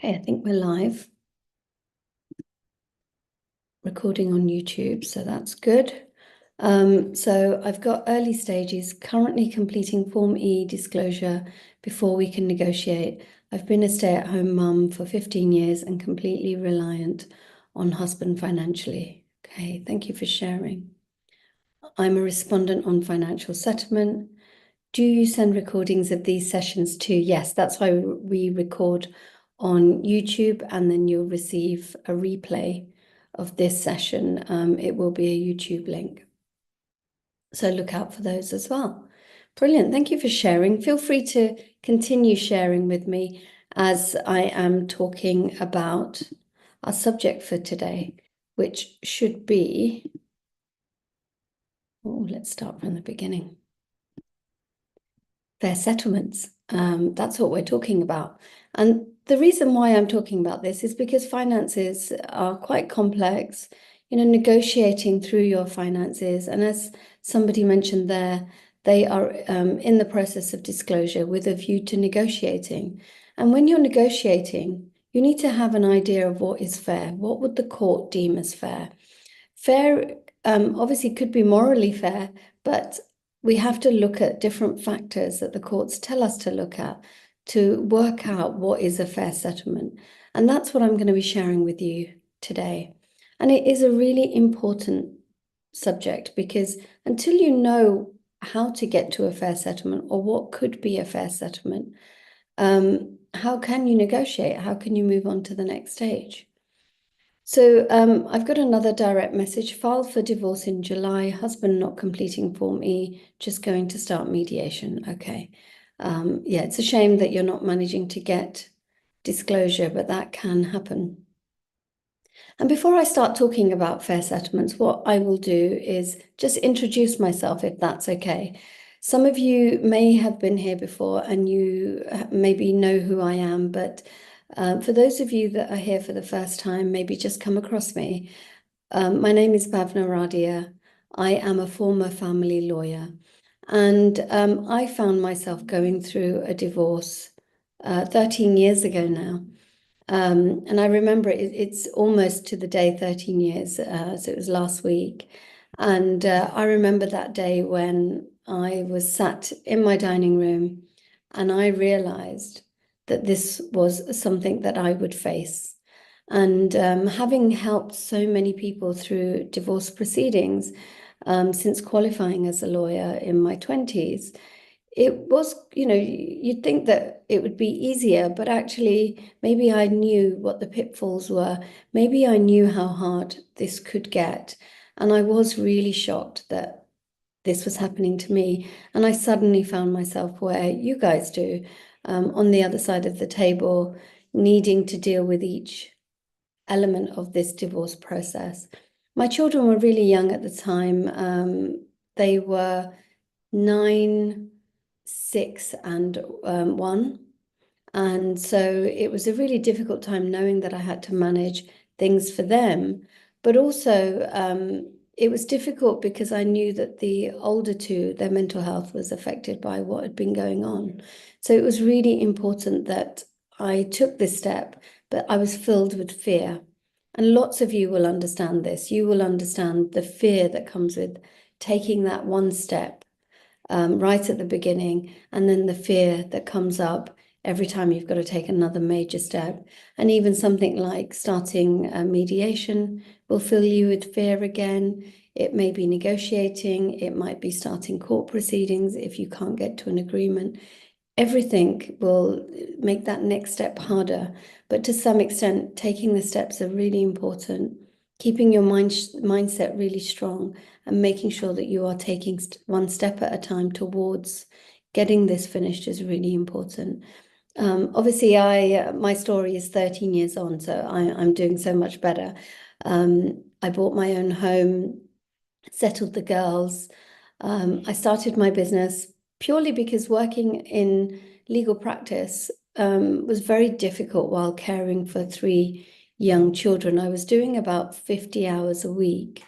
Okay, I think we're live. Recording on YouTube, so that's good. So I've got early stages, currently completing Form E disclosure before we can negotiate. I've been a stay-at-home mum for 15 years and completely reliant on husband financially. Okay, thank you for sharing. I'm a respondent on financial settlement. Do you send recordings of these sessions too? Yes, that's why we record on YouTube, and then you'll receive a replay of this session. It will be a YouTube link. So look out for those as well. Brilliant. Thank you for sharing. Feel free to continue sharing with me as I am talking about our subject for today, which should be, let's start from the beginning. Fair settlements. That's what we're talking about. And the reason why I'm talking about this is because finances are quite complex, negotiating through your finances. And as somebody mentioned there, they are in the process of disclosure with a view to negotiating. And when you're negotiating, you need to have an idea of what is fair. What would the court deem as fair? Fair, obviously could be morally fair, but we have to look at different factors that the courts tell us to look at to work out what is a fair settlement. And that's what I'm going to be sharing with you today. And it is a really important subject because until you know how to get to a fair settlement or what could be a fair settlement, how can you negotiate? How can you move on to the next stage? So I've got another direct message. Filed for divorce in July. Husband not completing Form E. Just going to start mediation. Okay. Yeah, it's a shame that you're not managing to get disclosure, but that can happen. And before I start talking about fair settlements, what I will do is just introduce myself, if that's okay. Some of you may have been here before and you maybe know who I am, but for those of you that are here for the first time, maybe just come across me. My name is Bhavna Radia. I am a former family lawyer, and I found myself going through a divorce 13 years ago now. And I remember it's almost to the day 13 years, so it was last week. And I remember that day when I was sat in my dining room and I realized that this was something that I would face. And having helped so many people through divorce proceedings since qualifying as a lawyer in my 20s, it was, you'd think that it would be easier, but actually, maybe I knew what the pitfalls were. Maybe I knew how hard this could get. And I was really shocked that this was happening to me. And I suddenly found myself where you guys do, on the other side of the table, needing to deal with each element of this divorce process. My children were really young at the time. They were 9, 6, and 1. And so it was a really difficult time knowing that I had to manage things for them. But also, it was difficult because I knew that the older two, their mental health was affected by what had been going on. So it was really important that I took this step, but I was filled with fear. And lots of you will understand this. You will understand the fear that comes with taking that one step right at the beginning, and then the fear that comes up every time you've got to take another major step. And even something like starting a mediation will fill you with fear again. It may be negotiating, it might be starting court proceedings if you can't get to an agreement. Everything will make that next step harder. But to some extent, taking the steps are really important. Keeping your mindset really strong and making sure that you are taking one step at a time towards getting this finished is really important. Obviously, my story is 13 years on, so I'm doing so much better. I bought my own home, settled the girls. I started my business purely because working in legal practice was very difficult while caring for 3 young children. I was doing about 50 hours a week.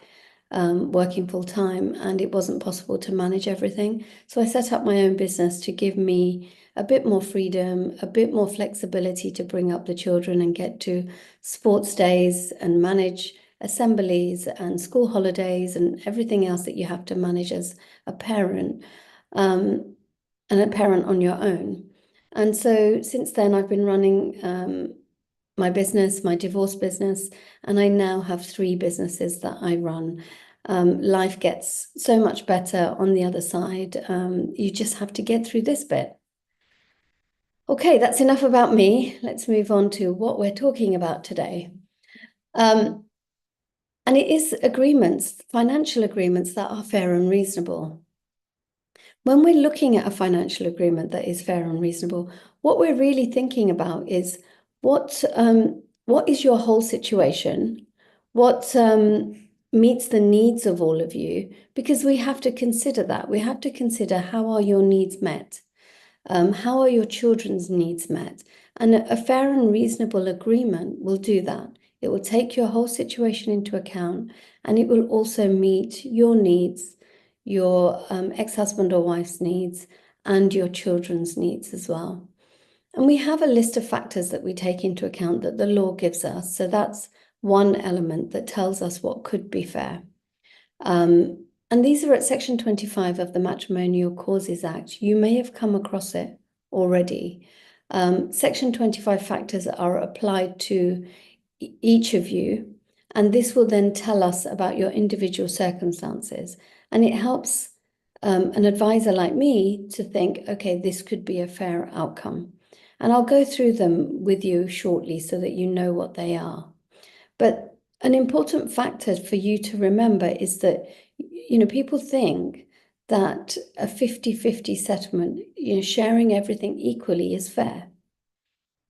working full time, and it wasn't possible to manage everything. So I set up my own business to give me a bit more freedom, a bit more flexibility to bring up the children and get to sports days and manage assemblies and school holidays and everything else that you have to manage as a parent, and a parent on your own. And so since then, I've been running my business, my divorce business, and I now have 3 businesses that I run. Life gets so much better on the other side. You just have to get through this bit. Okay, that's enough about me. Let's move on to what we're talking about today. And it is agreements, financial agreements that are fair and reasonable. When we're looking at a financial agreement that is fair and reasonable, what we're really thinking about is what is your whole situation? What meets the needs of all of you? Because we have to consider that. We have to consider, how are your needs met? How are your children's needs met? And a fair and reasonable agreement will do that. It will take your whole situation into account, and it will also meet your needs, your ex-husband or wife's needs, and your children's needs as well. And we have a list of factors that we take into account that the law gives us. So that's one element that tells us what could be fair. And these are at Section 25 of the Matrimonial Causes Act. You may have come across it already. Section 25 factors are applied to each of you, and this will then tell us about your individual circumstances. And it helps an advisor like me to think, okay, this could be a fair outcome. And I'll go through them with you shortly so that you know what they are. But an important factor for you to remember is that, people think that a 50-50 settlement, sharing everything equally, is fair.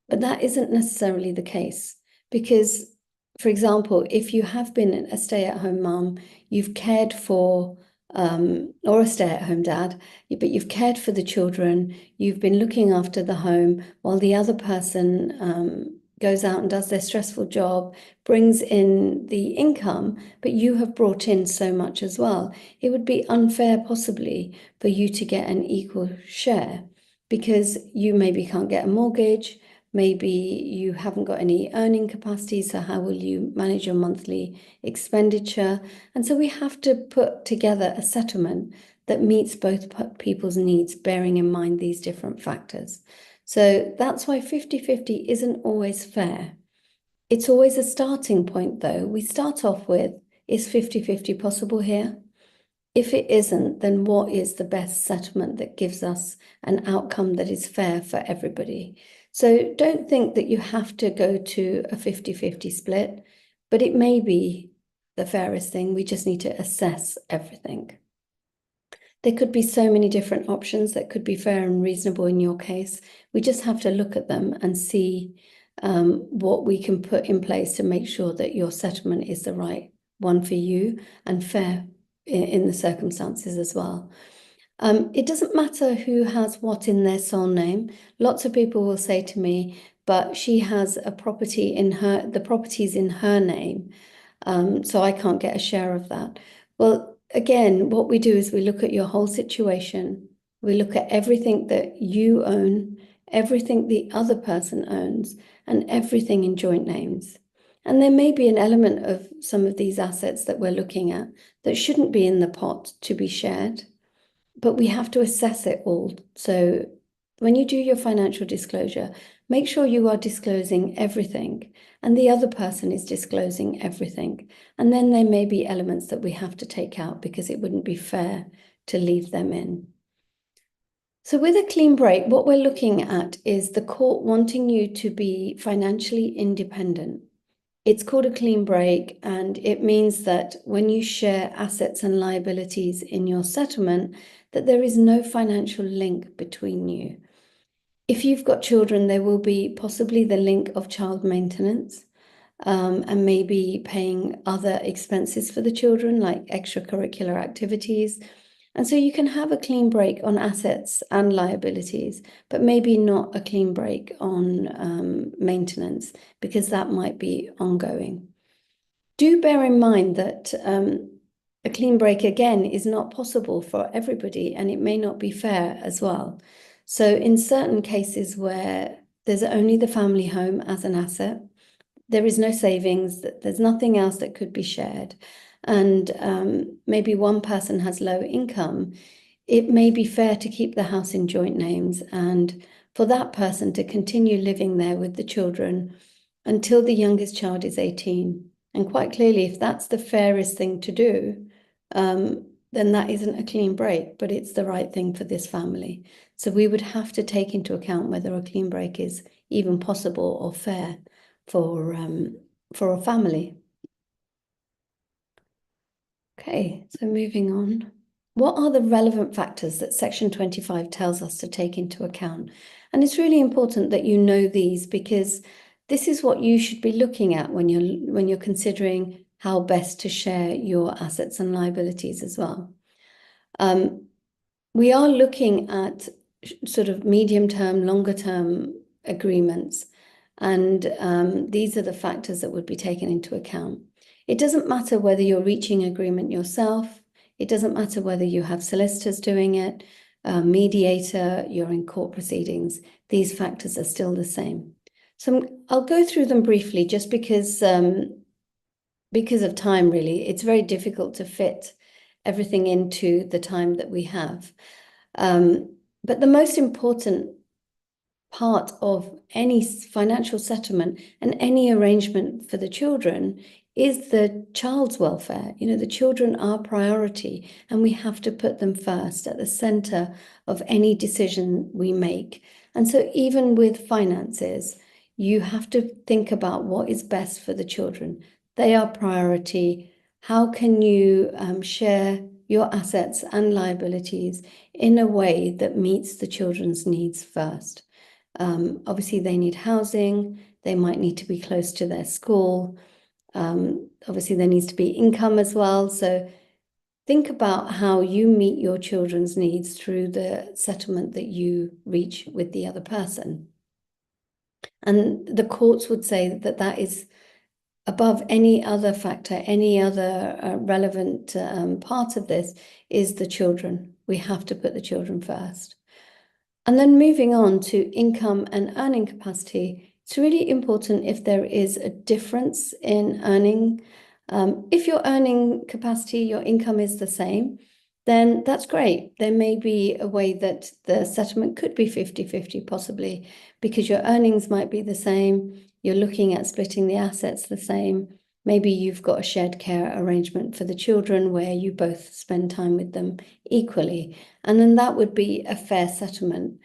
But that isn't necessarily the case, because, for example, if you have been a stay-at-home mum, you've cared for, or a stay-at-home dad, but you've cared for the children, you've been looking after the home while the other person goes out and does their stressful job, brings in the income, but you have brought in so much as well. It would be unfair, possibly, for you to get an equal share, because you maybe can't get a mortgage, maybe you haven't got any earning capacity, so how will you manage your monthly expenditure? And so we have to put together a settlement that meets both people's needs, bearing in mind these different factors. So that's why 50-50 isn't always fair. It's always a starting point, though. We start off with, is 50-50 possible here? If it isn't, then what is the best settlement that gives us an outcome that is fair for everybody? So don't think that you have to go to a 50-50 split, but it may be the fairest thing. We just need to assess everything. There could be so many different options that could be fair and reasonable in your case. We just have to look at them and see what we can put in place to make sure that your settlement is the right one for you and fair in the circumstances as well. It doesn't matter who has what in their sole name. Lots of people will say to me, but she has a property the property's in her name, so I can't get a share of that. Well, again, what we do is we look at your whole situation. We look at everything that you own, everything the other person owns, and everything in joint names. And there may be an element of some of these assets that we're looking at that shouldn't be in the pot to be shared, but we have to assess it all. So when you do your financial disclosure, make sure you are disclosing everything and the other person is disclosing everything. And then there may be elements that we have to take out because it wouldn't be fair to leave them in. So with a clean break, what we're looking at is the court wanting you to be financially independent. It's called a clean break, and it means that when you share assets and liabilities in your settlement, that there is no financial link between you. If you've got children, there will be possibly the link of child maintenance, and maybe paying other expenses for the children, like extracurricular activities. And so you can have a clean break on assets and liabilities, but maybe not a clean break on maintenance, because that might be ongoing. Do bear in mind that a clean break again is not possible for everybody, and it may not be fair as well. So in certain cases where there's only the family home as an asset, there is no savings, there's nothing else that could be shared, and maybe one person has low income, it may be fair to keep the house in joint names and for that person to continue living there with the children until the youngest child is 18. And quite clearly, if that's the fairest thing to do, then that isn't a clean break, but it's the right thing for this family. So we would have to take into account whether a clean break is even possible or fair for a family. Okay, so moving on. What are the relevant factors that Section 25 tells us to take into account? And it's really important that you know these because this is what you should be looking at when you're considering how best to share your assets and liabilities as well. We are looking at sort of medium term, longer term agreements, and these are the factors that would be taken into account. It doesn't matter whether you're reaching agreement yourself. It doesn't matter whether you have solicitors doing it, a mediator, you're in court proceedings. These factors are still the same. So I'll go through them briefly just because of time, really. It's very difficult to fit everything into the time that we have. But the most important part of any financial settlement and any arrangement for the children is the child's welfare. You know, the children are priority, and we have to put them first at the center of any decision we make. And so even with finances, you have to think about what is best for the children. They are priority. How can you share your assets and liabilities in a way that meets the children's needs first? Obviously, they need housing. They might need to be close to their school. Obviously, there needs to be income as well. So think about how you meet your children's needs through the settlement that you reach with the other person. And the courts would say that that is above any other factor, any other relevant part of this is the children. We have to put the children first. And then moving on to income and earning capacity, it's really important if there is a difference in earning. If your earning capacity, your income is the same, then that's great. There may be a way that the settlement could be 50-50 possibly, because your earnings might be the same. You're looking at splitting the assets the same. Maybe you've got a shared care arrangement for the children where you both spend time with them equally. And then that would be a fair settlement.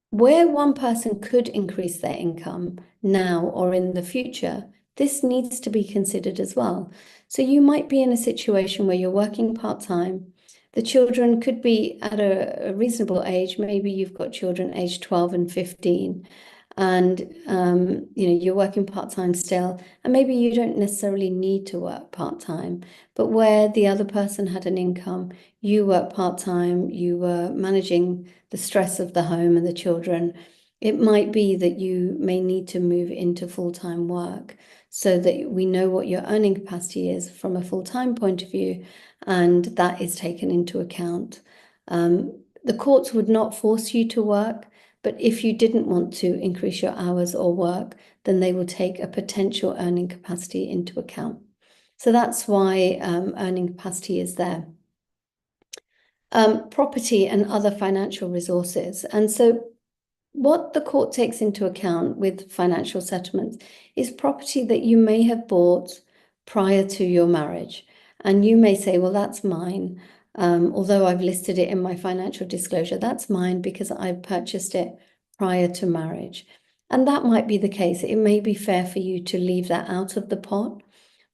Where one person could increase their income now or in the future, this needs to be considered as well. So you might be in a situation where you're working part-time. The children could be at a reasonable age. Maybe you've got children aged 12 and 15 and you're working part-time still, and maybe you don't necessarily need to work part-time, but where the other person had an income, you work part-time, you were managing the stress of the home and the children, it might be that you may need to move into full-time work so that we know what your earning capacity is from a full-time point of view, and that is taken into account. The courts would not force you to work, but if you didn't want to increase your hours or work, then they will take a potential earning capacity into account. So that's why earning capacity is there. Property and other financial resources. And so what the court takes into account with financial settlements is property that you may have bought prior to your marriage. And you may say, well, that's mine. Although I've listed it in my financial disclosure, that's mine because I purchased it prior to marriage. And that might be the case. It may be fair for you to leave that out of the pot,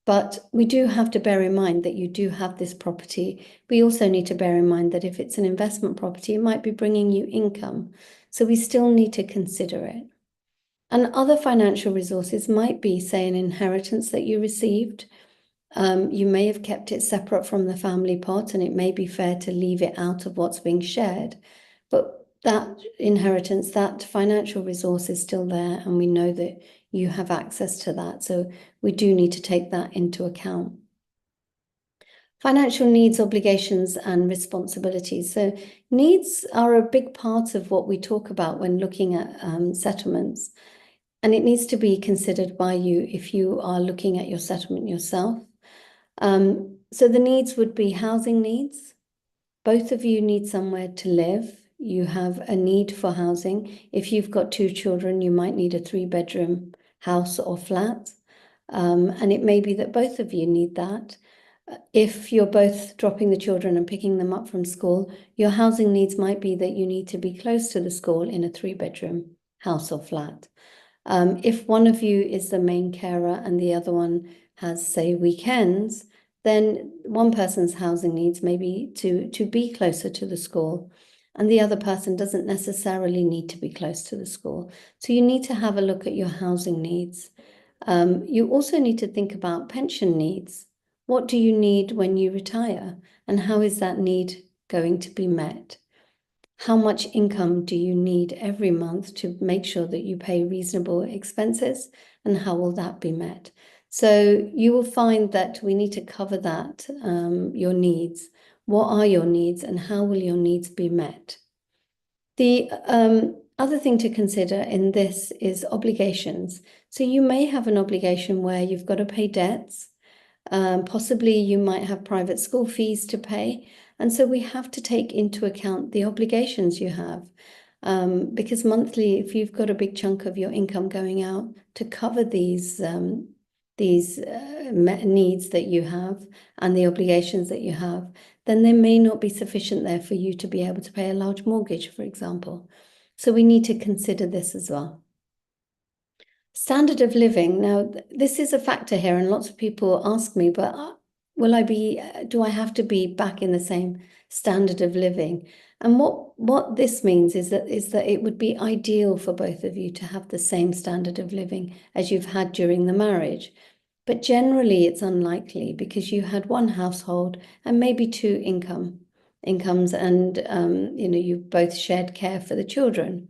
but we do have to bear in mind that you do have this property. We also need to bear in mind that if it's an investment property, it might be bringing you income. So we still need to consider it. And other financial resources might be, say, an inheritance that you received. You may have kept it separate from the family pot, and it may be fair to leave it out of what's being shared. But that inheritance, that financial resource is still there, and we know that you have access to that. So we do need to take that into account. Financial needs, obligations, and responsibilities. So needs are a big part of what we talk about when looking at settlements. And it needs to be considered by you if you are looking at your settlement yourself. So the needs would be housing needs. Both of you need somewhere to live. You have a need for housing. If you've got two children, you might need a 3-bedroom house or flat. And it may be that both of you need that. If you're both dropping the children and picking them up from school, your housing needs might be that you need to be close to the school in a 3-bedroom house or flat. If one of you is the main carer and the other one has, say, weekends, then one person's housing needs may be to be closer to the school, and the other person doesn't necessarily need to be close to the school. So you need to have a look at your housing needs. You also need to think about pension needs. What do you need when you retire, and how is that need going to be met? How much income do you need every month to make sure that you pay reasonable expenses, and how will that be met? So you will find that we need to cover that, your needs. What are your needs and how will your needs be met? The other thing to consider in this is obligations. So you may have an obligation where you've got to pay debts. Possibly you might have private school fees to pay. And so we have to take into account the obligations you have. Because monthly, if you've got a big chunk of your income going out to cover these needs that you have and the obligations that you have, then there may not be sufficient there for you to be able to pay a large mortgage, for example. So we need to consider this as well. Standard of living. Now, this is a factor here, and lots of people ask me, but do I have to be back in the same standard of living? And what this means is that it would be ideal for both of you to have the same standard of living as you've had during the marriage. But generally, it's unlikely because you had one household and maybe two incomes, and you both shared care for the children.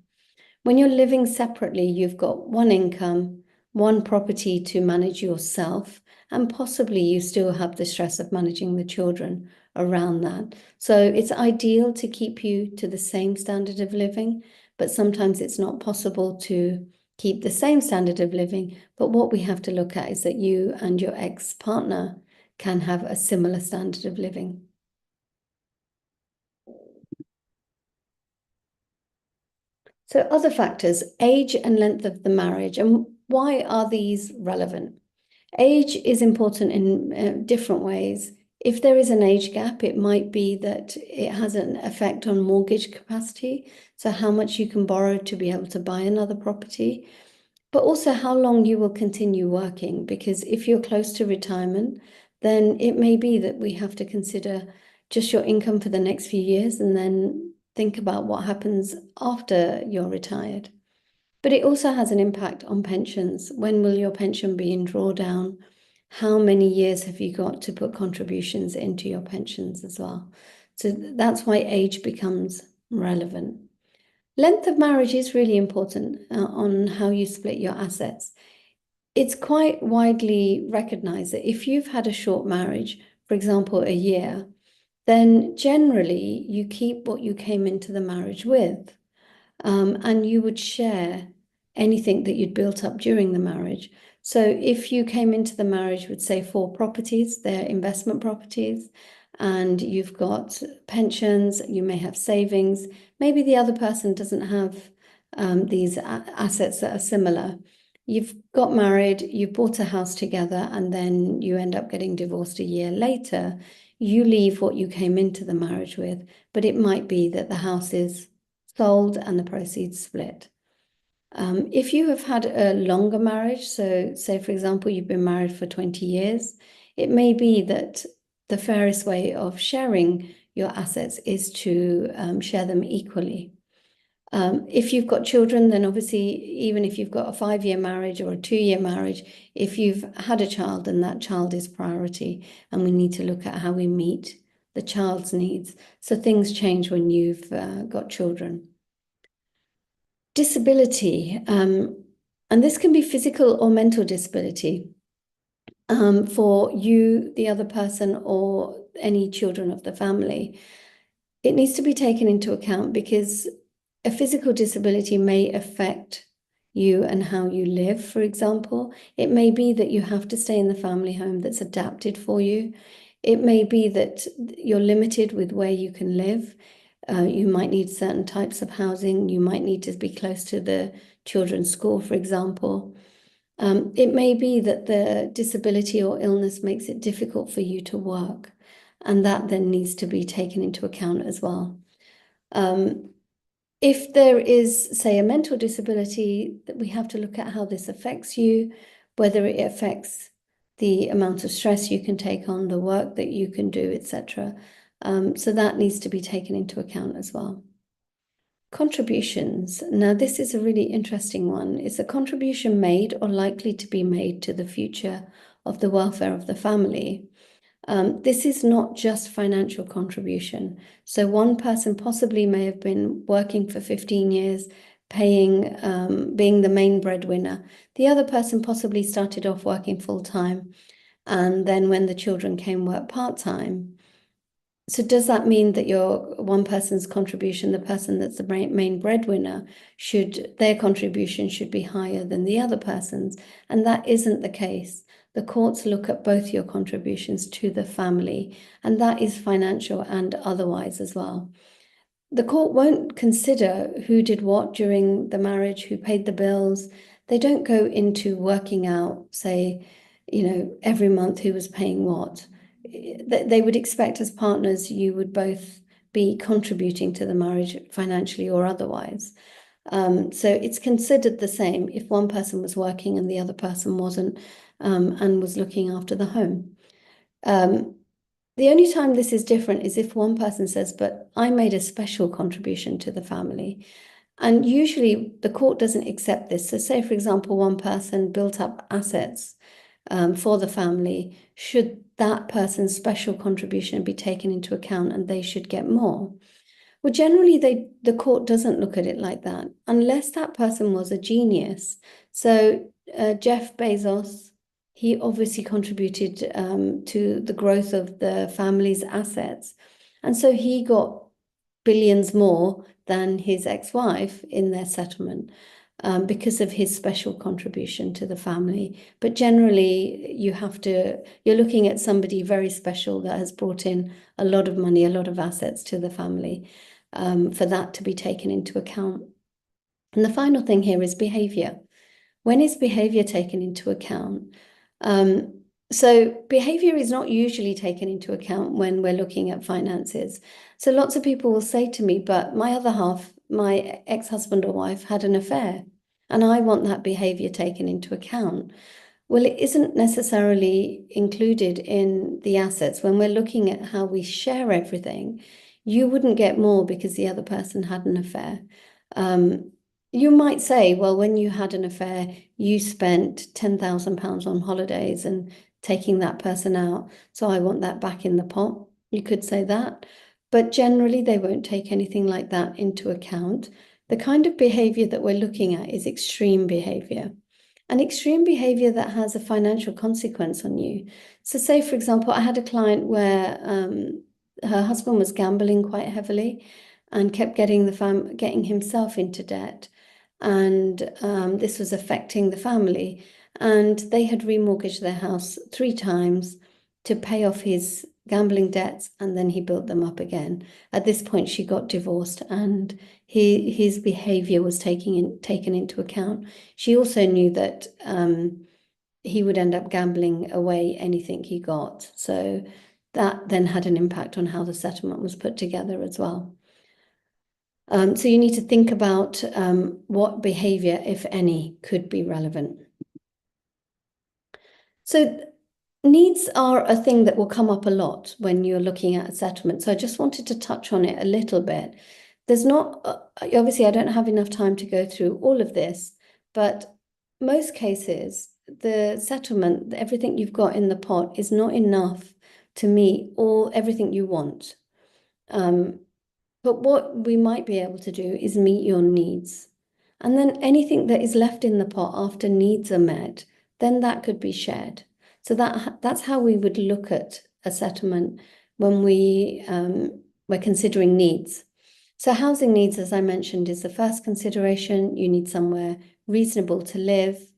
When you're living separately, you've got one income, one property to manage yourself, and possibly you still have the stress of managing the children around that. So it's ideal to keep you to the same standard of living, but sometimes it's not possible to keep the same standard of living. But what we have to look at is that you and your ex-partner can have a similar standard of living. So other factors, age and length of the marriage. And why are these relevant? Age is important in different ways. If there is an age gap, it might be that it has an effect on mortgage capacity, so how much you can borrow to be able to buy another property, but also how long you will continue working, because if you're close to retirement, then it may be that we have to consider just your income for the next few years and then think about what happens after you're retired. But it also has an impact on pensions. When will your pension be in drawdown? How many years have you got to put contributions into your pensions as well? So that's why age becomes relevant. Length of marriage is really important on how you split your assets. It's quite widely recognized that if you've had a short marriage, for example, a year, then generally you keep what you came into the marriage with. And you would share anything that you'd built up during the marriage. So if you came into the marriage with, say, 4 properties, they're investment properties, and you've got pensions, you may have savings, maybe the other person doesn't have these assets that are similar. You've got married, you bought a house together, and then you end up getting divorced a year later. You leave what you came into the marriage with, but it might be that the house is sold and the proceeds split. If you have had a longer marriage, so say, for example, you've been married for 20 years, it may be that the fairest way of sharing your assets is to share them equally. If you've got children, then obviously, even if you've got a 5-year marriage or a 2-year marriage, if you've had a child, then that child is priority, and we need to look at how we meet the child's needs. So things change when you've got children. Disability, and this can be physical or mental disability. for you, the other person, or any children of the family. It needs to be taken into account because a physical disability may affect you and how you live, for example. It may be that you have to stay in the family home that's adapted for you. It may be that you're limited with where you can live. You might need certain types of housing. You might need to be close to the children's school, for example. It may be that the disability or illness makes it difficult for you to work, and that then needs to be taken into account as well. If there is, say, a mental disability, that we have to look at how this affects you, whether it affects the amount of stress you can take on, the work that you can do, etc. So that needs to be taken into account as well. Contributions. Now, this is a really interesting one. Is a contribution made or likely to be made to the future of the welfare of the family? This is not just financial contribution. So one person possibly may have been working for 15 years, paying, being the main breadwinner. The other person possibly started off working full time, and then when the children came, work part time. So does that mean that your one person's contribution, the person that's the main breadwinner, their contribution should be higher than the other person's? And that isn't the case. The courts look at both your contributions to the family, and that is financial and otherwise as well. The court won't consider who did what during the marriage, who paid the bills. They don't go into working out, say, every month who was paying what. They would expect as partners you would both be contributing to the marriage financially or otherwise. So it's considered the same if one person was working and the other person wasn't, and was looking after the home. The only time this is different is if one person says, but I made a special contribution to the family. And usually the court doesn't accept this. So say, for example, one person built up assets for the family. Should that person's special contribution be taken into account and they should get more? Well, generally, the court doesn't look at it like that, unless that person was a genius. So Jeff Bezos, he obviously contributed to the growth of the family's assets. And so he got billions more than his ex-wife in their settlement because of his special contribution to the family. But generally, you're looking at somebody very special that has brought in a lot of money, a lot of assets to the family, for that to be taken into account. And the final thing here is behaviour. When is behaviour taken into account? So behaviour is not usually taken into account when we're looking at finances. So lots of people will say to me, but my other half, my ex-husband or wife, had an affair, and I want that behaviour taken into account. Well, it isn't necessarily included in the assets. When we're looking at how we share everything, you wouldn't get more because the other person had an affair. You might say, well, when you had an affair, you spent £10,000 on holidays and taking that person out, so I want that back in the pot. You could say that, but generally they won't take anything like that into account. The kind of behavior that we're looking at is extreme behavior, and extreme behavior that has a financial consequence on you. So say, for example, I had a client where her husband was gambling quite heavily and kept getting himself into debt. And this was affecting the family. And they had remortgaged their house 3 times to pay off his gambling debts, and then he built them up again. At this point, she got divorced, and his behavior was taken into account. She also knew that he would end up gambling away anything he got. So that then had an impact on how the settlement was put together as well. So you need to think about what behavior, if any, could be relevant. So needs are a thing that will come up a lot when you're looking at a settlement. So I just wanted to touch on it a little bit. There's not, obviously, I don't have enough time to go through all of this, but most cases, the settlement, everything you've got in the pot is not enough to meet everything you want. But what we might be able to do is meet your needs. And then anything that is left in the pot after needs are met, then that could be shared. So that's how we would look at a settlement when we're considering needs. So housing needs, as I mentioned, is the first consideration. You need somewhere reasonable to live.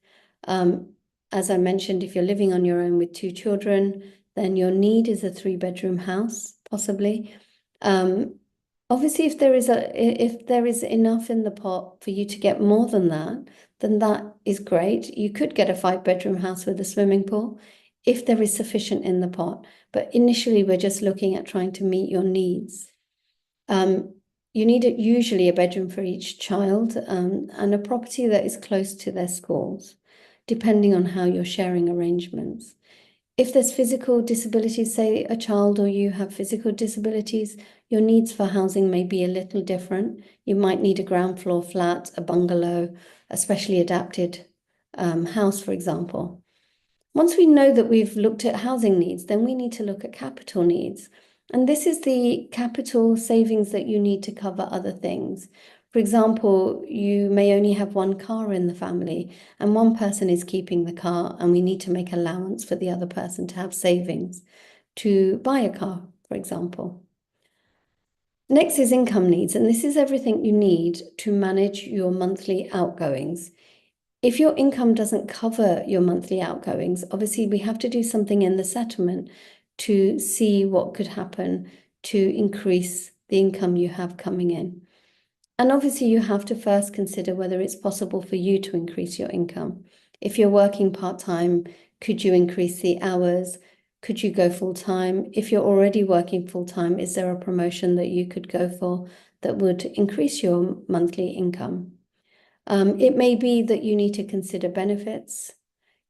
As I mentioned, if you're living on your own with 2 children, then your need is a 3-bedroom house, possibly. Obviously, if there is enough in the pot for you to get more than that, then that is great. You could get a 5-bedroom house with a swimming pool if there is sufficient in the pot. But initially, we're just looking at trying to meet your needs. You need usually a bedroom for each child, and a property that is close to their schools, depending on how you're sharing arrangements. If there's physical disabilities, say a child or you have physical disabilities, your needs for housing may be a little different. You might need a ground floor flat, a bungalow, a specially adapted house, for example. Once we know that we've looked at housing needs, then we need to look at capital needs. And this is the capital savings that you need to cover other things. For example, you may only have one car in the family and one person is keeping the car, and we need to make allowance for the other person to have savings to buy a car, for example. Next is income needs, and this is everything you need to manage your monthly outgoings. If your income doesn't cover your monthly outgoings, obviously we have to do something in the settlement to see what could happen to increase the income you have coming in. And obviously you have to first consider whether it's possible for you to increase your income. If you're working part-time, could you increase the hours? Could you go full-time? If you're already working full-time, is there a promotion that you could go for that would increase your monthly income? It may be that you need to consider benefits.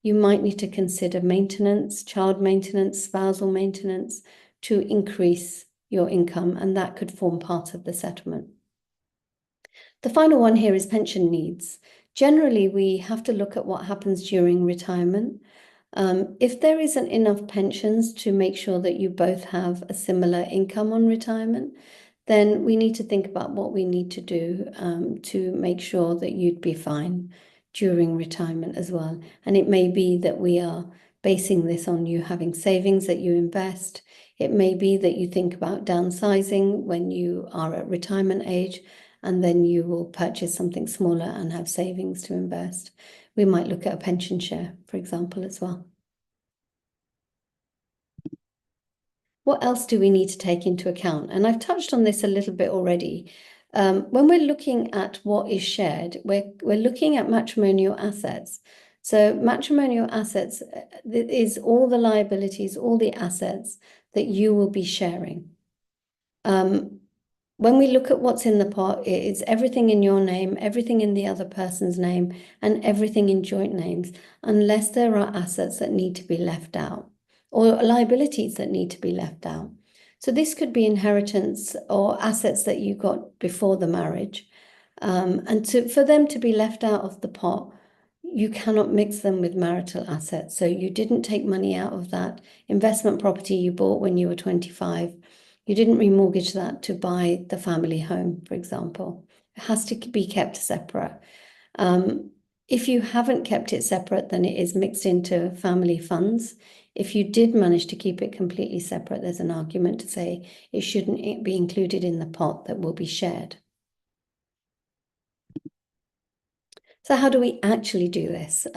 You might need to consider maintenance, child maintenance, spousal maintenance to increase your income, and that could form part of the settlement. The final one here is pension needs. Generally, we have to look at what happens during retirement. If there isn't enough pensions to make sure that you both have a similar income on retirement, then we need to think about what we need to do to make sure that you'd be fine during retirement as well. And it may be that we are basing this on you having savings that you invest. It may be that you think about downsizing when you are at retirement age, and then you will purchase something smaller and have savings to invest. We might look at a pension share, for example, as well. What else do we need to take into account? And I've touched on this a little bit already. When we're looking at what is shared, we're looking at matrimonial assets. So matrimonial assets is all the liabilities, all the assets that you will be sharing. When we look at what's in the pot, it's everything in your name, everything in the other person's name, and everything in joint names, unless there are assets that need to be left out or liabilities that need to be left out. So this could be inheritance or assets that you got before the marriage. And for them to be left out of the pot, you cannot mix them with marital assets. So you didn't take money out of that investment property you bought when you were 25. You didn't remortgage that to buy the family home, for example. It has to be kept separate. If you haven't kept it separate, then it is mixed into family funds. If you did manage to keep it completely separate, there's an argument to say it shouldn't be included in the pot that will be shared. So how do we actually do this?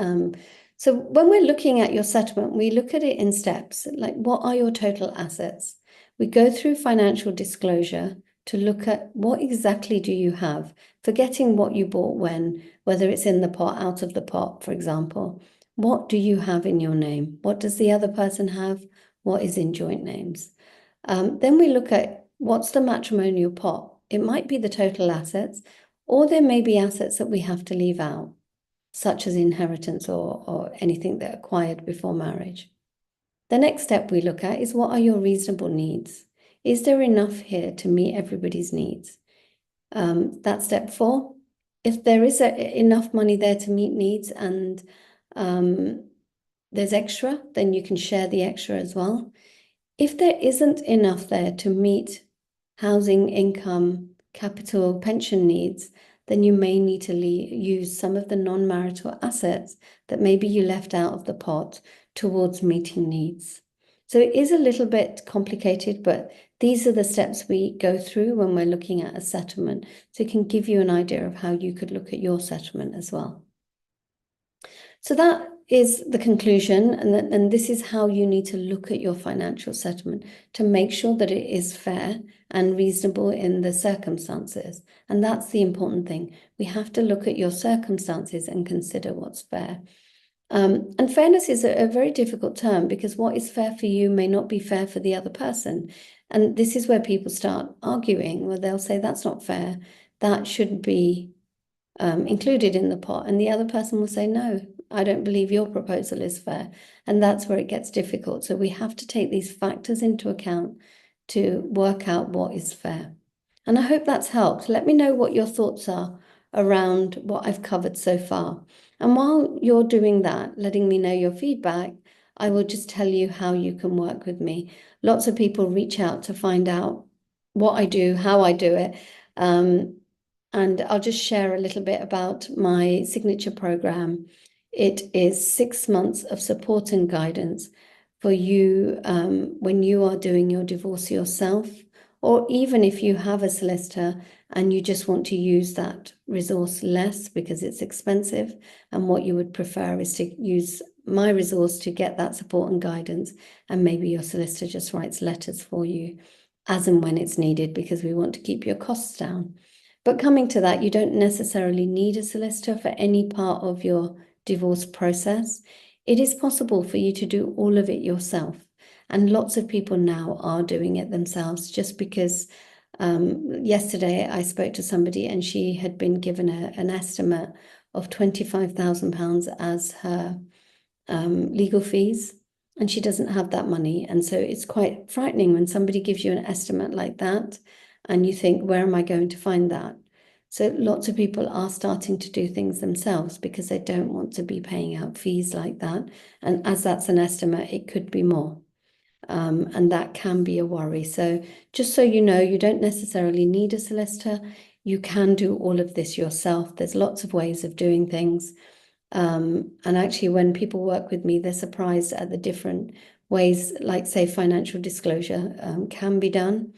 So when we're looking at your settlement, we look at it in steps, like what are your total assets? We go through financial disclosure to look at what exactly do you have, forgetting what you bought when, whether it's in the pot, out of the pot, for example. What do you have in your name? What does the other person have? What is in joint names? Then we look at what's the matrimonial pot. It might be the total assets, or there may be assets that we have to leave out, such as inheritance or anything that acquired before marriage. The next step we look at is what are your reasonable needs? Is there enough here to meet everybody's needs? That's step 4. If there is enough money there to meet needs and there's extra, then you can share the extra as well. If there isn't enough there to meet housing, income, capital, pension needs, then you may need to use some of the non-marital assets that maybe you left out of the pot towards meeting needs. So it is a little bit complicated, but these are the steps we go through when we're looking at a settlement. So it can give you an idea of how you could look at your settlement as well. So that is the conclusion, and this is how you need to look at your financial settlement to make sure that it is fair and reasonable in the circumstances. And that's the important thing. We have to look at your circumstances and consider what's fair. And fairness is a very difficult term because what is fair for you may not be fair for the other person. And this is where people start arguing, where they'll say, that's not fair. That should be included in the pot. And the other person will say, no, I don't believe your proposal is fair. And that's where it gets difficult. So we have to take these factors into account to work out what is fair. And I hope that's helped. Let me know what your thoughts are around what I've covered so far. And while you're doing that, letting me know your feedback, I will just tell you how you can work with me. Lots of people reach out to find out what I do, how I do it. And I'll just share a little bit about my signature program. It is 6 months of support and guidance for you when you are doing your divorce yourself, or even if you have a solicitor and you just want to use that resource less because it's expensive, and what you would prefer is to use my resource to get that support and guidance, and maybe your solicitor just writes letters for you as and when it's needed because we want to keep your costs down. But coming to that, you don't necessarily need a solicitor for any part of your divorce process. It is possible for you to do all of it yourself. And lots of people now are doing it themselves just because yesterday I spoke to somebody and she had been given an estimate of £25,000 as her legal fees, and she doesn't have that money. And so it's quite frightening when somebody gives you an estimate like that and you think, where am I going to find that? So lots of people are starting to do things themselves because they don't want to be paying out fees like that. And as that's an estimate, it could be more. And that can be a worry. So just so you know, you don't necessarily need a solicitor. You can do all of this yourself. There's lots of ways of doing things. And actually, when people work with me, they're surprised at the different ways, like say financial disclosure can be done.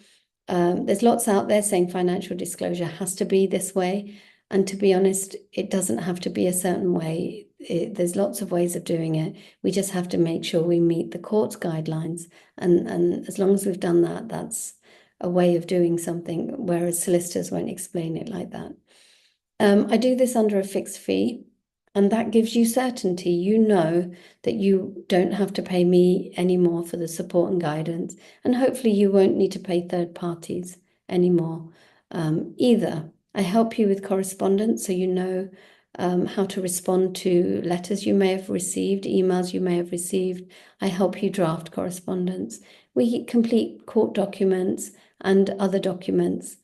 There's lots out there saying financial disclosure has to be this way. And to be honest, it doesn't have to be a certain way. There's lots of ways of doing it. We just have to make sure we meet the court's guidelines. And as long as we've done that, that's a way of doing something, whereas solicitors won't explain it like that. I do this under a fixed fee. And that gives you certainty. You know that you don't have to pay me anymore for the support and guidance. And hopefully you won't need to pay third parties anymore either. I help you with correspondence so you know how to respond to letters you may have received, emails you may have received. I help you draft correspondence. We complete court documents and other documents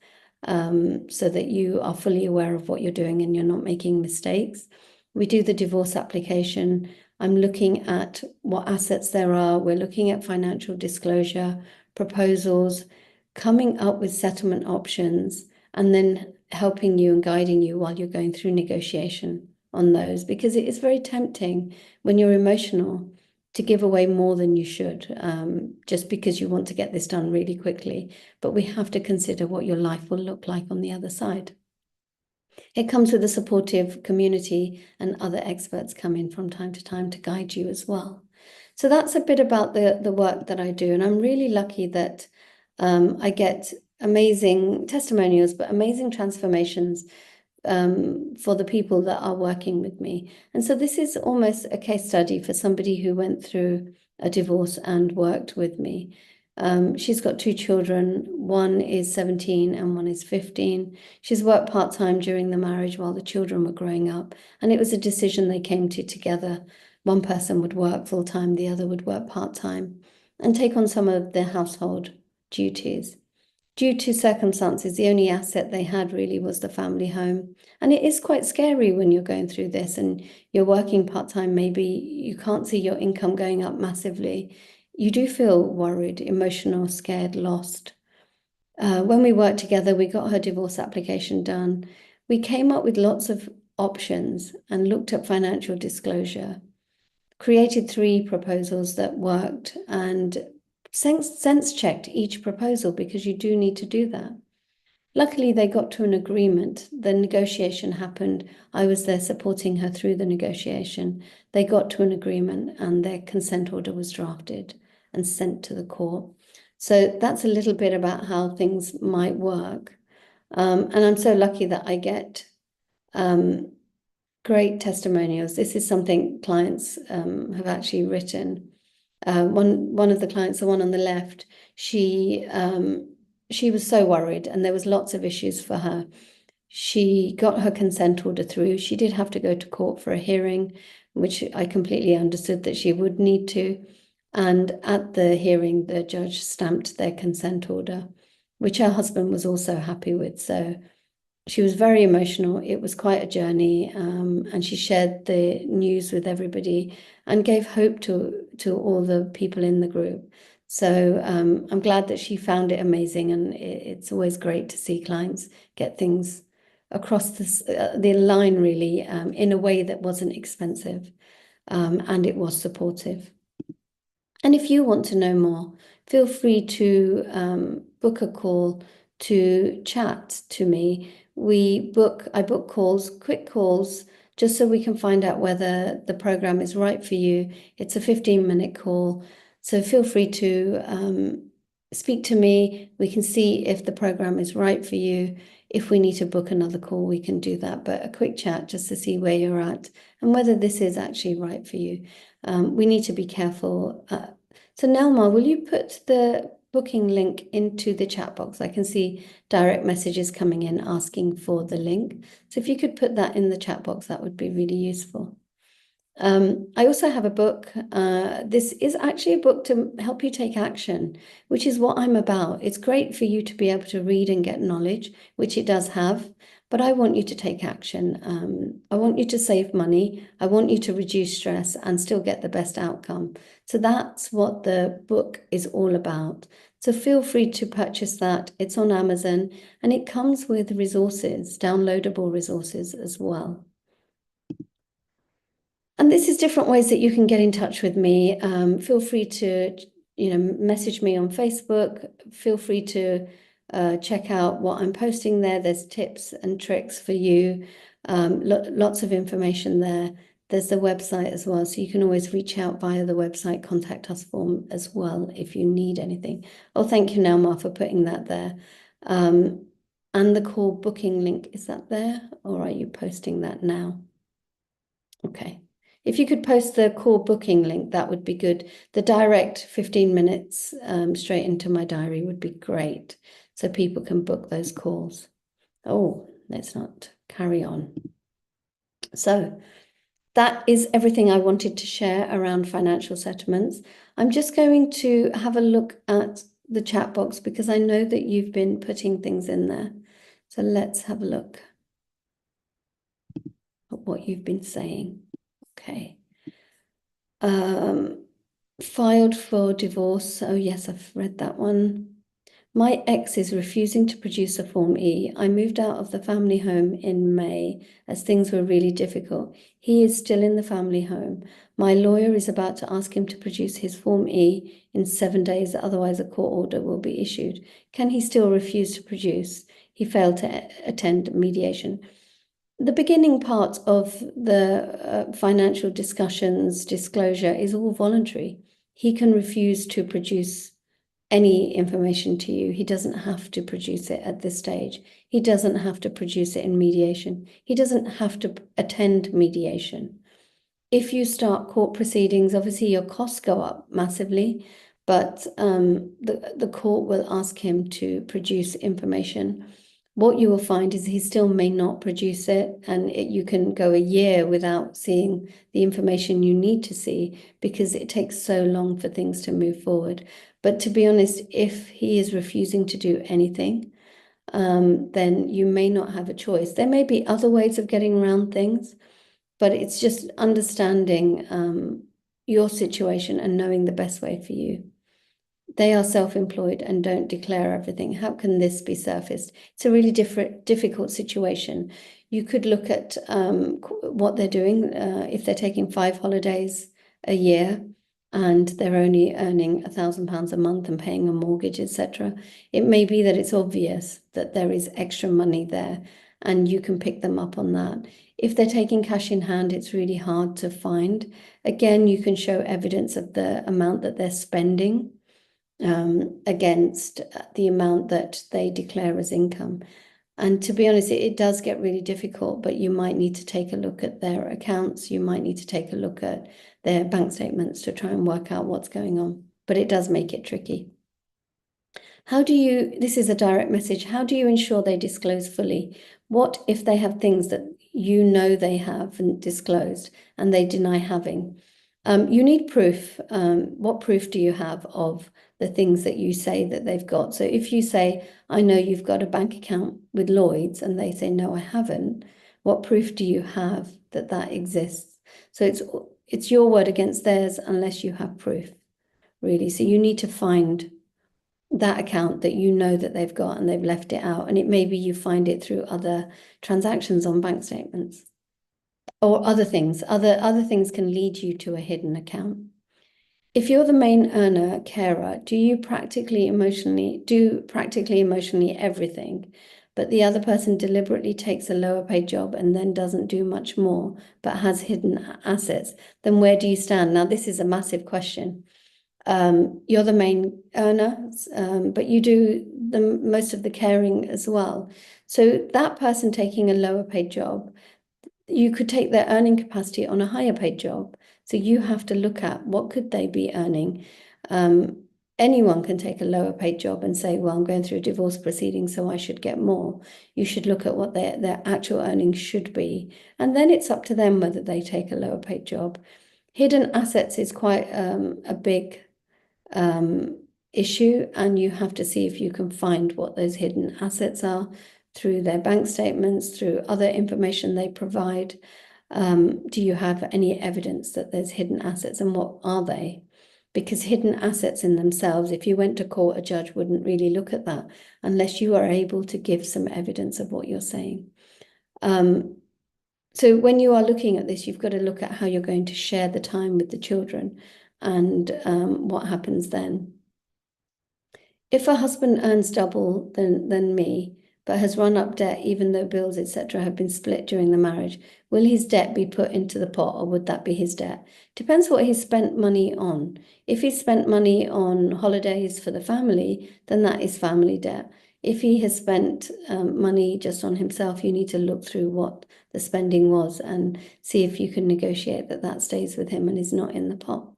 so that you are fully aware of what you're doing and you're not making mistakes. We do the divorce application. I'm looking at what assets there are. We're looking at financial disclosure, proposals, coming up with settlement options, and then helping you and guiding you while you're going through negotiation on those, because it is very tempting when you're emotional to give away more than you should, just because you want to get this done really quickly. But we have to consider what your life will look like on the other side. It comes with a supportive community, and other experts come in from time to time to guide you as well. So that's a bit about the work that I do. And I'm really lucky that I get amazing testimonials, but amazing transformations for the people that are working with me. And so this is almost a case study for somebody who went through a divorce and worked with me. She's got 2 children. One is 17 and one is 15. She's worked part-time during the marriage while the children were growing up. And it was a decision they came to together. One person would work full-time, the other would work part-time and take on some of the household duties. Due to circumstances, the only asset they had really was the family home. And it is quite scary when you're going through this and you're working part-time, maybe you can't see your income going up massively. You do feel worried, emotional, scared, lost. When we worked together, we got her divorce application done. We came up with lots of options and looked at financial disclosure, created 3 proposals that worked, and sense checked each proposal, because you do need to do that. Luckily, they got to an agreement. The negotiation happened. I was there supporting her through the negotiation. They got to an agreement, and their consent order was drafted and sent to the court. So that's a little bit about how things might work. And I'm so lucky that I get great testimonials. This is something clients have actually written. One of the clients, the one on the left, she was so worried, and there was lots of issues for her. She got her consent order through. She did have to go to court for a hearing, which I completely understood that she would need to. And at the hearing, the judge stamped their consent order, which her husband was also happy with. So she was very emotional. It was quite a journey, and she shared the news with everybody and gave hope to all the people in the group. So I'm glad that she found it amazing, and it's always great to see clients get things across the line, really, in a way that wasn't expensive, and it was supportive. And if you want to know more, feel free to book a call to chat to me. I book calls, quick calls, just so we can find out whether the program is right for you. It's a 15-minute call. So feel free to speak to me. We can see if the program is right for you. If we need to book another call, we can do that. But a quick chat just to see where you're at and whether this is actually right for you. We need to be careful. So Nelma, will you put the booking link into the chat box? I can see direct messages coming in asking for the link. So if you could put that in the chat box, that would be really useful. I also have a book. This is actually a book to help you take action, which is what I'm about. It's great for you to be able to read and get knowledge, which it does have, but I want you to take action. I want you to save money. I want you to reduce stress and still get the best outcome. So that's what the book is all about. So feel free to purchase that. It's on Amazon, and it comes with resources, downloadable resources as well. And this is different ways that you can get in touch with me. Feel free to, message me on Facebook. Feel free to check out what I'm posting there. There's tips and tricks for you. Lots of information there. There's the website as well, so you can always reach out via the website contact us form as well if you need anything. Oh, thank you, Nelma, for putting that there. And the call booking link, is that there, or are you posting that now? Okay. If you could post the call booking link, that would be good. The direct 15 minutes straight into my diary would be great, so people can book those calls. Oh, let's not carry on. So that is everything I wanted to share around financial settlements. I'm just going to have a look at the chat box because I know that you've been putting things in there. So let's have a look at what you've been saying. Okay. Filed for divorce. Oh, yes, I've read that one. My ex is refusing to produce a Form E. I moved out of the family home in May as things were really difficult. He is still in the family home. My lawyer is about to ask him to produce his Form E in 7 days, otherwise a court order will be issued. Can he still refuse to produce? He failed to attend mediation. The beginning part of the financial discussions, disclosure is all voluntary. He can refuse to produce any information to you. He doesn't have to produce it at this stage. He doesn't have to produce it in mediation. He doesn't have to attend mediation. If you start court proceedings, obviously your costs go up massively, but the court will ask him to produce information. What you will find is he still may not produce it, and you can go a year without seeing the information you need to see because it takes so long for things to move forward. But to be honest, if he is refusing to do anything, then you may not have a choice. There may be other ways of getting around things, but it's just understanding your situation and knowing the best way for you. They are self-employed and don't declare everything. How can this be surfaced? It's a really difficult situation. You could look at what they're doing. If they're taking 5 holidays a year and they're only earning £1,000 a month and paying a mortgage, etc., it may be that it's obvious that there is extra money there and you can pick them up on that. If they're taking cash in hand, it's really hard to find. Again, you can show evidence of the amount that they're spending against the amount that they declare as income. And to be honest, it does get really difficult, but you might need to take a look at their accounts. You might need to take a look at their bank statements to try and work out what's going on. But it does make it tricky. This is a direct message, how do you ensure they disclose fully? What if they have things that you know they haven't disclosed and they deny having? You need proof. What proof do you have of the things that you say that they've got? So if you say, I know you've got a bank account with Lloyd's, and they say, no, I haven't, what proof do you have that that exists? So it's your word against theirs unless you have proof, really. So you need to find that account that you know that they've got and they've left it out. And it may be you find it through other transactions on bank statements or other things. Other things can lead you to a hidden account. If you're the main earner carer, do practically emotionally everything, but the other person deliberately takes a lower paid job and then doesn't do much more, but has hidden assets, then where do you stand? Now, this is a massive question. You're the main earner, but you do most of the caring as well. So that person taking a lower paid job, you could take their earning capacity on a higher paid job. So you have to look at what could they be earning. Anyone can take a lower paid job and say, well, I'm going through a divorce proceeding, so I should get more. You should look at what their actual earnings should be. And then it's up to them whether they take a lower paid job. Hidden assets is quite a big issue, and you have to see if you can find what those hidden assets are through their bank statements, through other information they provide. Do you have any evidence that there's hidden assets, and what are they? Because hidden assets in themselves, if you went to court, a judge wouldn't really look at that unless you are able to give some evidence of what you're saying. So when you are looking at this, you've got to look at how you're going to share the time with the children and what happens then. If a husband earns double than me, but has run up debt even though bills, etc., have been split during the marriage, will his debt be put into the pot, or would that be his debt? Depends what he's spent money on. If he's spent money on holidays for the family, then that is family debt. If he has spent money just on himself, you need to look through what the spending was and see if you can negotiate that that stays with him and is not in the pot.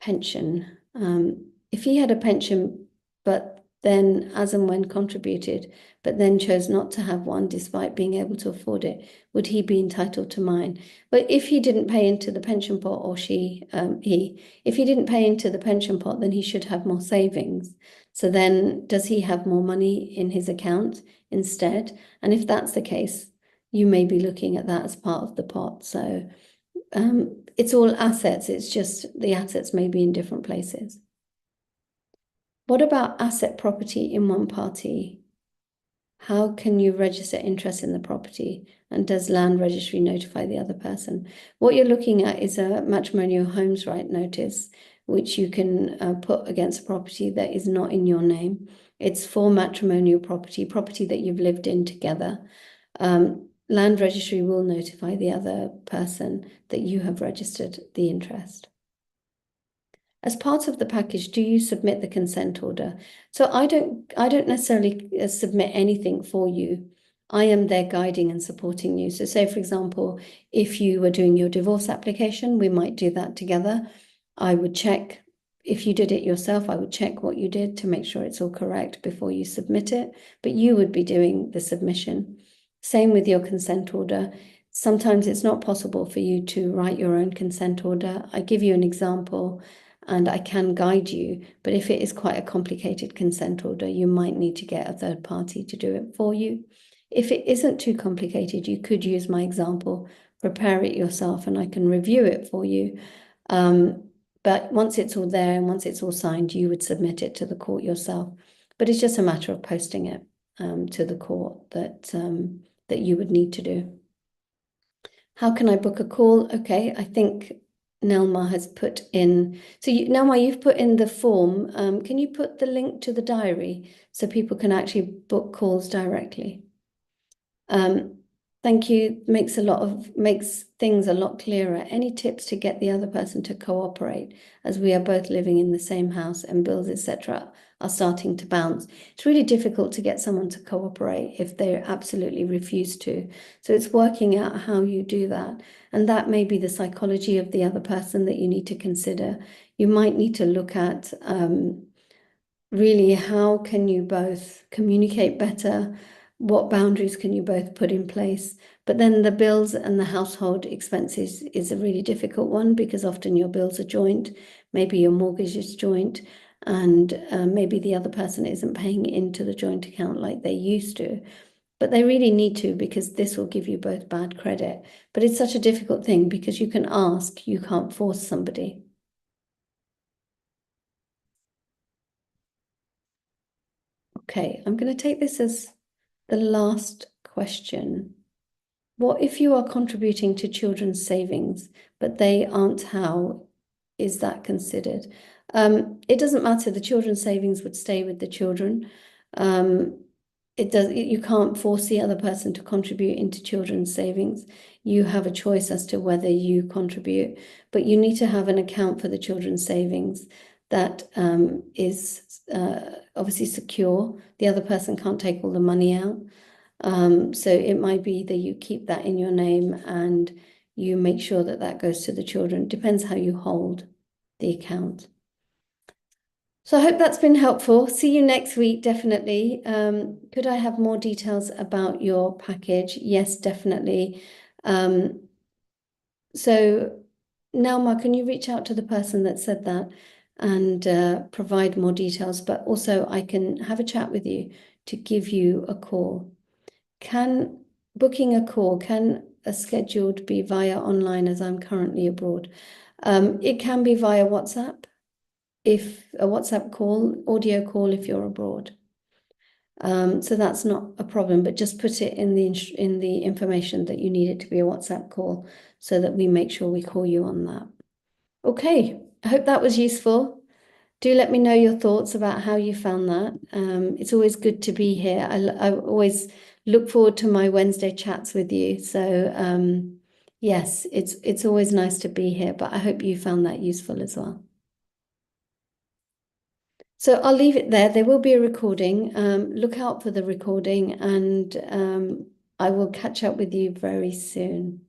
Pension. If he had a pension, but then as and when contributed, but then chose not to have one despite being able to afford it, would he be entitled to mine? But if he didn't pay into the pension pot, or if he didn't pay into the pension pot, then he should have more savings. So then does he have more money in his account instead? And if that's the case, you may be looking at that as part of the pot. So it's all assets. It's just the assets may be in different places. What about asset property in one party? How can you register interest in the property? And does land registry notify the other person? What you're looking at is a matrimonial homes right notice, which you can put against a property that is not in your name. It's for matrimonial property that you've lived in together. Land registry will notify the other person that you have registered the interest. As part of the package, do you submit the consent order? So I don't necessarily submit anything for you. I am there guiding and supporting you. So say, for example, if you were doing your divorce application, we might do that together. I would check, if you did it yourself, I would check what you did to make sure it's all correct before you submit it, but you would be doing the submission. Same with your consent order. Sometimes it's not possible for you to write your own consent order. I give you an example and I can guide you, but if it is quite a complicated consent order, you might need to get a third party to do it for you. If it isn't too complicated, you could use my example, prepare it yourself, and I can review it for you. But once it's all there and once it's all signed, you would submit it to the court yourself. But it's just a matter of posting it to the court that you would need to do. How can I book a call? Okay, I think Nelma has put in. So Nelma, you've put in the form. Can you put the link to the diary so people can actually book calls directly? Um, Thank you. Makes things a lot clearer. Any tips to get the other person to cooperate, as we are both living in the same house and bills, etc., are starting to bounce. It's really difficult to get someone to cooperate if they absolutely refuse to. So it's working out how you do that. And that may be the psychology of the other person that you need to consider. You might need to look at really, how can you both communicate better? What boundaries can you both put in place? But then the bills and the household expenses is a really difficult one, because often your bills are joint, maybe your mortgage is joint, and maybe the other person isn't paying into the joint account like they used to. But they really need to, because this will give you both bad credit. But it's such a difficult thing because you can ask, you can't force somebody. Okay, I'm going to take this as the last question. What if you are contributing to children's savings, but they aren't? How is that considered? It doesn't matter. The children's savings would stay with the children. Um, you can't force the other person to contribute into children's savings. You have a choice as to whether you contribute, but you need to have an account for the children's savings that is obviously secure. The other person can't take all the money out. So it might be that you keep that in your name and you make sure that that goes to the children. Depends how you hold the account. So I hope that's been helpful. See you next week, definitely. Could I have more details about your package? Yes, definitely. So Nelma, can you reach out to the person that said that and provide more details? But also I can have a chat with you to give you a call. Can booking a call, can a scheduled be via online, as I'm currently abroad? It can be via WhatsApp, if a WhatsApp call, audio call if you're abroad. So that's not a problem, but just put it in the information that you need it to be a WhatsApp call so that we make sure we call you on that. Okay, I hope that was useful. Do let me know your thoughts about how you found that. It's always good to be here. I always look forward to my Wednesday chats with you. So yes, it's always nice to be here, but I hope you found that useful as well. So I'll leave it there. There will be a recording. Look out for the recording, and I will catch up with you very soon.